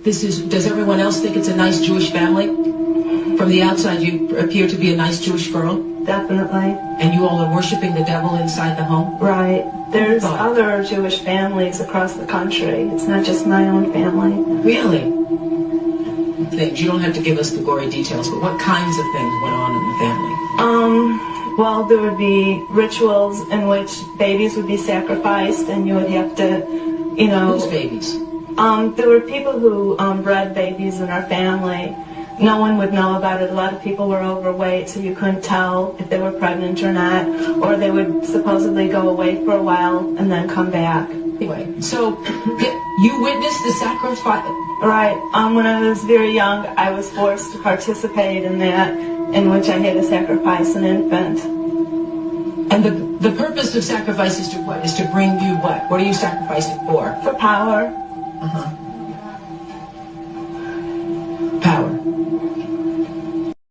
Does everyone else think it's a nice Jewish family? From the outside, you appear to be a nice Jewish girl. Definitely. And you all are worshiping the devil inside the home? Right. There's other Jewish families across the country. It's not just my own family. Really? Things. You don't have to give us the gory details, but what kinds of things went on in the family? Well, there would be rituals in which babies would be sacrificed, and you would have to, you know... Whose babies? There were people who bred babies in our family. No one would know about it. A lot of people were overweight, so you couldn't tell if they were pregnant or not. Or they would supposedly go away for a while and then come back. Anyway, so you witnessed the sacrifice? Right. When I was very young, I was forced to participate in that, in which I had to sacrifice an infant. And the purpose of sacrifice is to what? Is to bring you what? What are you sacrificing for? For power. Uh-huh.